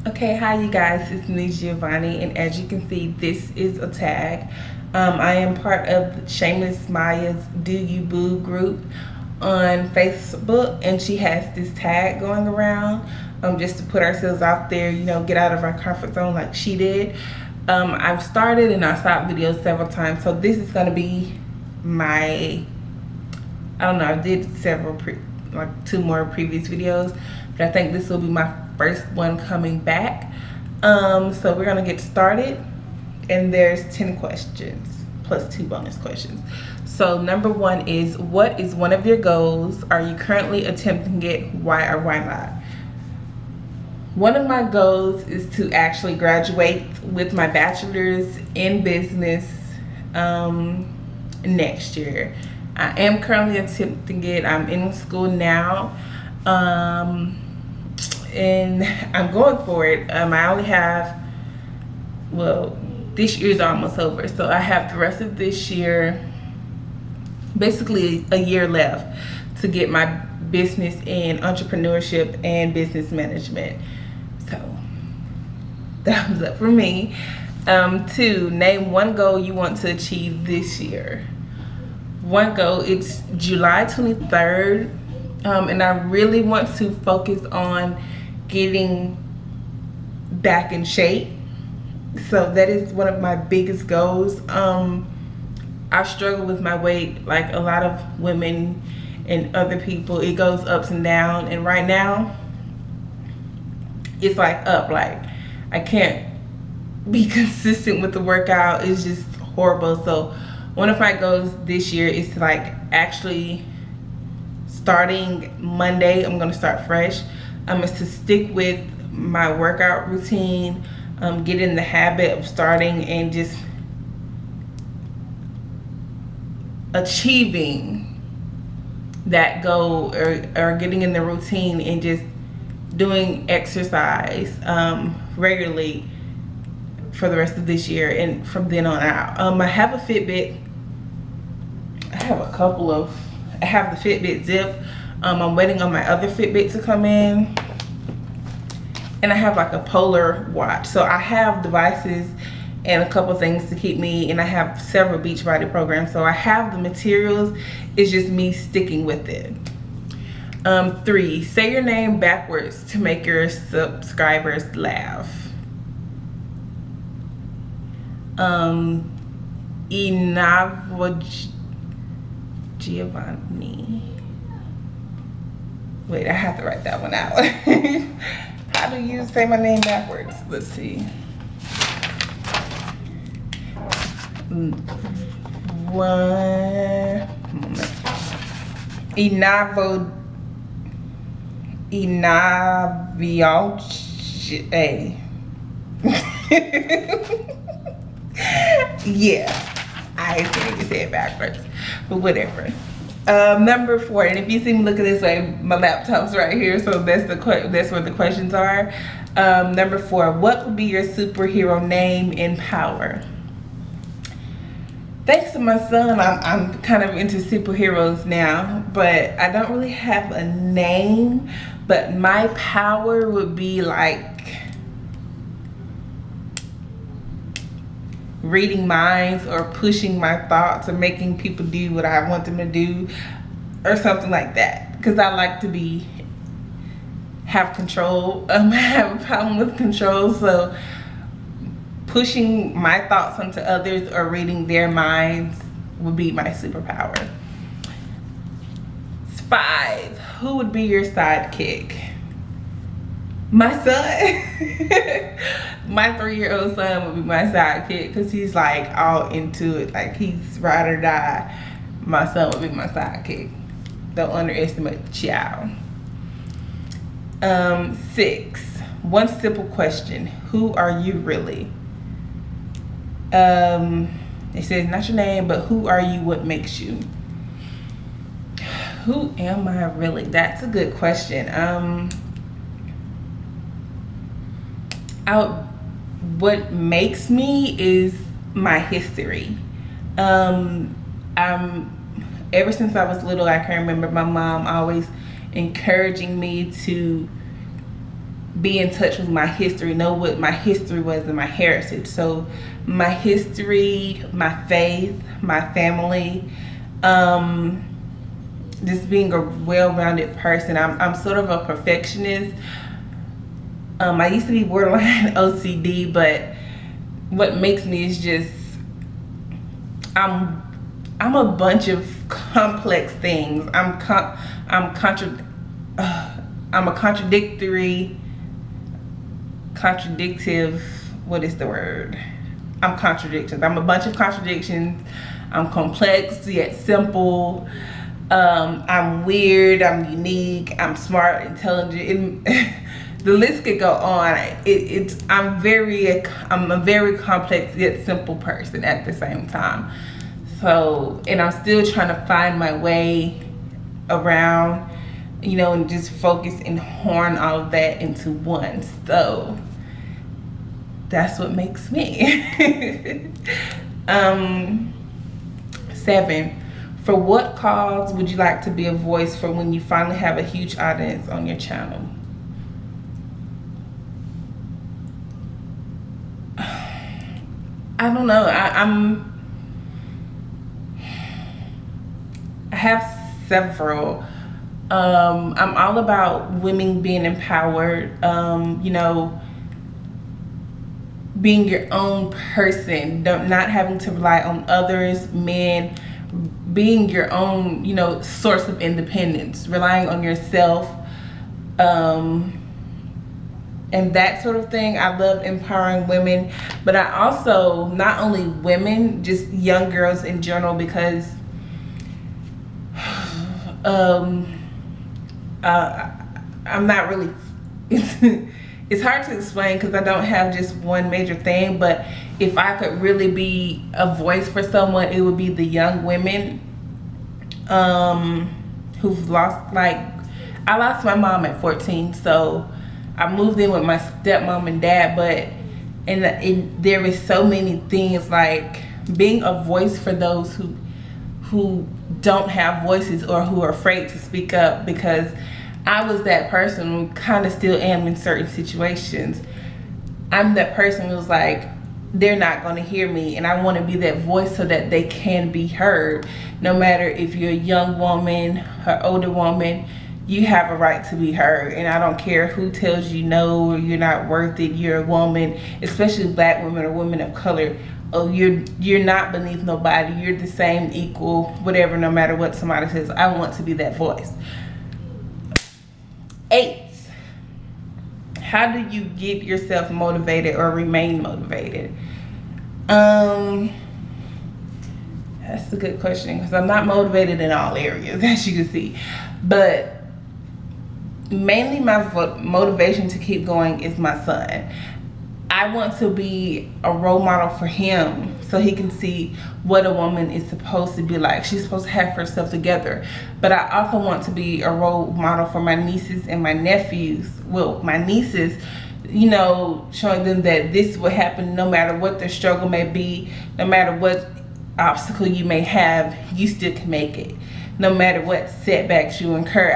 Okay, hi you guys, it's me Giovanni, and as you can see, this is a tag. I am part of Shameless Maya's Do You Boo group on Facebook, and she has this tag going around just to put ourselves out there, get out of our comfort zone like she did. I've started and I stopped videos several times, so this is going to be my, I don't know, I did several, like 2 more previous videos, but I think this will be my first one coming back. So we're gonna get started, and there's 10 questions plus 2 bonus questions. So number 1 is, what is one of your goals? Are you currently attempting it? Why or why not? One of my goals is to actually graduate with my bachelor's in business next year. I am currently attempting it. I'm in school now. And I'm going for it. I only have, well, this year's almost over, so I have the rest of this year, basically a year left to get my business in entrepreneurship and business management. So thumbs up for me. 2, name one goal you want to achieve this year. One goal, it's July 23rd, and I really want to focus on getting back in shape. So that is one of my biggest goals. I struggle with my weight like a lot of women and other people. It goes ups and down, and right now it's like up. Like I can't be consistent with the workout. It's just horrible. So one of my goals this year is to actually, starting Monday, I'm gonna start fresh. Is to stick with my workout routine, get in the habit of starting and just achieving that goal, or getting in the routine and just doing exercise regularly for the rest of this year and from then on out. I have a Fitbit. I have the Fitbit Zip. I'm waiting on my other Fitbit to come in, and I have like a Polar watch. So I have devices and a couple things to keep me, and I have several Beachbody programs. So I have the materials. It's just me sticking with it. 3, say your name backwards to make your subscribers laugh. Inavo Giovanni. Wait, I have to write that one out. How do you say my name backwards? Let's see. One moment. Inavialche. Yeah, I can't even say it backwards, but whatever. Number 4, and if you see me looking this way, my laptop's right here, so that's where the questions are. Number 4, what would be your superhero name and power? Thanks to my son, I'm kind of into superheroes now, but I don't really have a name. But my power would be like reading minds, or pushing my thoughts, or making people do what I want them to do, or something like that, because I like to have control. I have a problem with control, so pushing my thoughts onto others or reading their minds would be my superpower. 5, who would be your sidekick? My son. My 3-year-old son would be my sidekick, because he's like all into it. Like he's ride or die. My son would be my sidekick. Don't underestimate the child. 6, one simple question. Who are you really? It says not your name, but who are you? What makes you? Who am I really? That's a good question. What makes me is my history. Ever since I was little, I can remember my mom always encouraging me to be in touch with my history, know what my history was and my heritage. So my history, my faith, my family, just being a well-rounded person. I'm sort of a perfectionist. I used to be borderline OCD, but what makes me is just I'm a bunch of complex things. I'm a contradictive, what is the word? I'm contradictions. I'm a bunch of contradictions. I'm complex yet simple. I'm weird, I'm unique, I'm smart, intelligent. The list could go on. I'm a very complex yet simple person at the same time. So, and I'm still trying to find my way around, you know, and just focus and horn all of that into one. So that's what makes me. 7, for what cause would you like to be a voice for when you finally have a huge audience on your channel? I don't know. I have several. I'm all about women being empowered, you know, being your own person, not having to rely on others, men, being your own, you know, source of independence, relying on yourself, and that sort of thing. I love empowering women, but I also, not only women, just young girls in general, because I'm not really it's hard to explain because I don't have just one major thing, but if I could really be a voice for someone, it would be the young women who've lost, like, I lost my mom at 14, so I moved in with my stepmom and dad, but there is so many things, like being a voice for those who don't have voices or who are afraid to speak up, because I was that person who kind of still am in certain situations. I'm that person who's like, they're not going to hear me, and I want to be that voice so that they can be heard. No matter if you're a young woman or older woman, you have a right to be heard, and I don't care who tells you no or you're not worth it. You're a woman, especially black women or women of color. Oh, you're not beneath nobody. You're the same, equal, whatever, no matter what somebody says. I want to be that voice. 8, how do you get yourself motivated or remain motivated? That's a good question, because I'm not motivated in all areas, as you can see, but mainly my motivation to keep going is my son. I want to be a role model for him so he can see what a woman is supposed to be like. She's supposed to have herself together. But I also want to be a role model for my nieces and my nephews. Well, my nieces, you know, showing them that this will happen no matter what their struggle may be, no matter what obstacle you may have, you still can make it. No matter what setbacks you incur.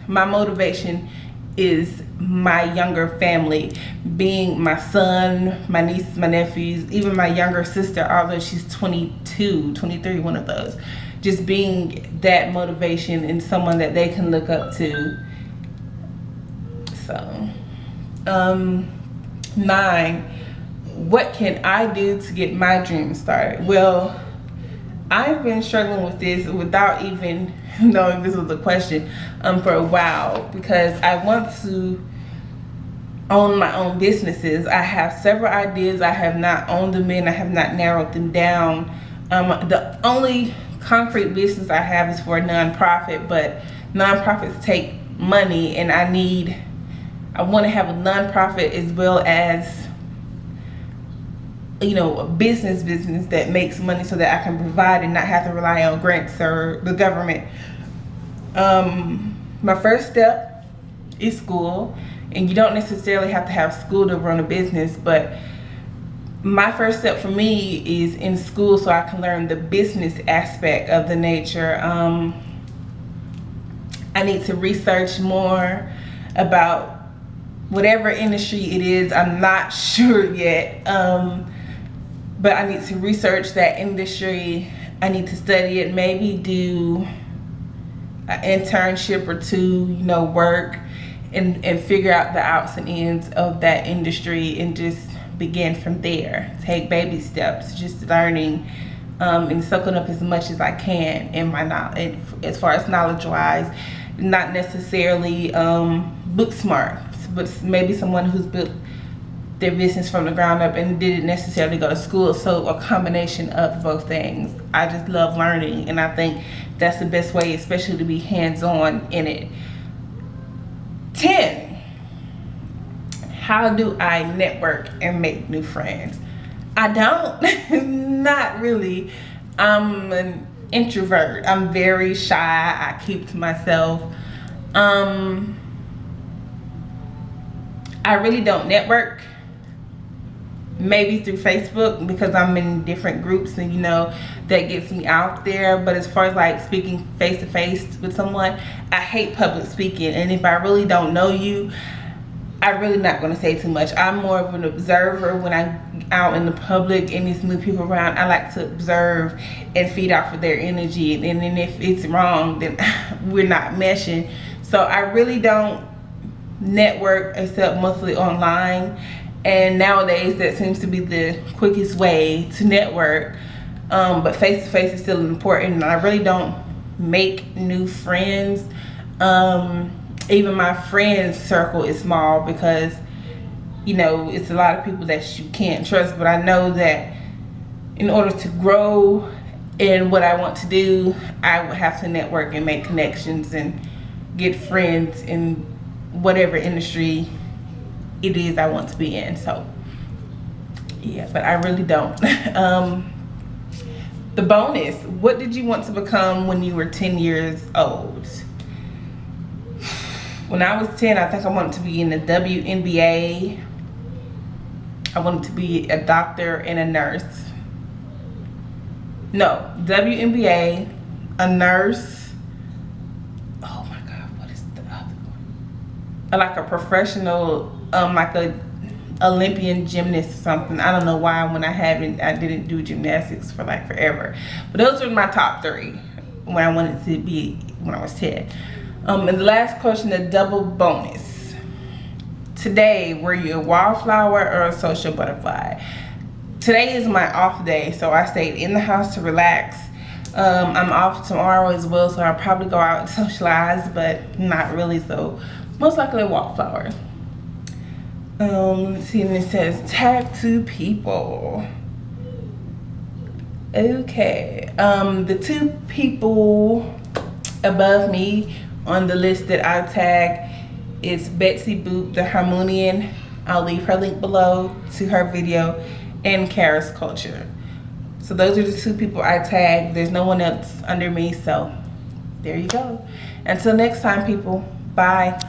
My motivation is my younger family, being my son, my nieces, my nephews, even my younger sister, although she's 22, 23, one of those. Just being that motivation and someone that they can look up to. So, 9, what can I do to get my dreams started? Well, I've been struggling with this without even knowing this was a question for a while, because I want to own my own businesses. I have several ideas. I have not owned them in. I have not narrowed them down. The only concrete business I have is for a nonprofit, but nonprofits take money, and I want to have a nonprofit as well as, you know, a business that makes money so that I can provide and not have to rely on grants or the government. My first step is school, and you don't necessarily have to have school to run a business, but my first step for me is in school so I can learn the business aspect of the nature. I need to research more about whatever industry it is. I'm not sure yet, but I need to research that industry. I need to study it, maybe do an internship or two, you know, work and figure out the outs and ends of that industry and just begin from there. Take baby steps, just learning and soaking up as much as I can in my knowledge, as far as knowledge wise. Not necessarily book smart, but maybe someone who's built their business from the ground up and didn't necessarily go to school. So a combination of both things. I just love learning, and I think that's the best way, especially to be hands-on in it. 10, how do I network and make new friends? I don't. Not really. I'm an introvert. I'm very shy. I keep to myself. I really don't network. Maybe through Facebook, because I'm in different groups and, you know, that gets me out there. But as far as like speaking face to face with someone, I hate public speaking. And if I really don't know you, I'm really not going to say too much. I'm more of an observer when I'm out in the public and there's new people around. I like to observe and feed off of their energy. And then if it's wrong, then we're not meshing. So I really don't network except mostly online. And nowadays that seems to be the quickest way to network. But face to face is still important. And I really don't make new friends. Even my friends circle is small because, you know, it's a lot of people that you can't trust. But I know that in order to grow in what I want to do, I would have to network and make connections and get friends in whatever industry it is I want to be in. So yeah, but I really don't. The bonus, what did you want to become when you were 10 years old? When I was 10, I think I wanted to be in the WNBA. I wanted to be a doctor and a nurse. No, WNBA, a nurse. Oh my God, what is the other one? Like a professional, like a Olympian gymnast or something. I don't know why I didn't do gymnastics for like forever. But those were my top 3 when I wanted to be when I was 10. And the last question, the double bonus. Today, were you a wildflower or a social butterfly? Today is my off day, so I stayed in the house to relax. I'm off tomorrow as well, so I'll probably go out and socialize, but not really, so most likely a wildflower. Let's see, and it says tag 2 people. Okay, the 2 people above me on the list that I tag is Betsy Boop, the Harmonian. I'll leave her link below to her video, and Karis Culture. So those are the 2 people I tag. There's no one else under me, so there you go. Until next time, people, bye.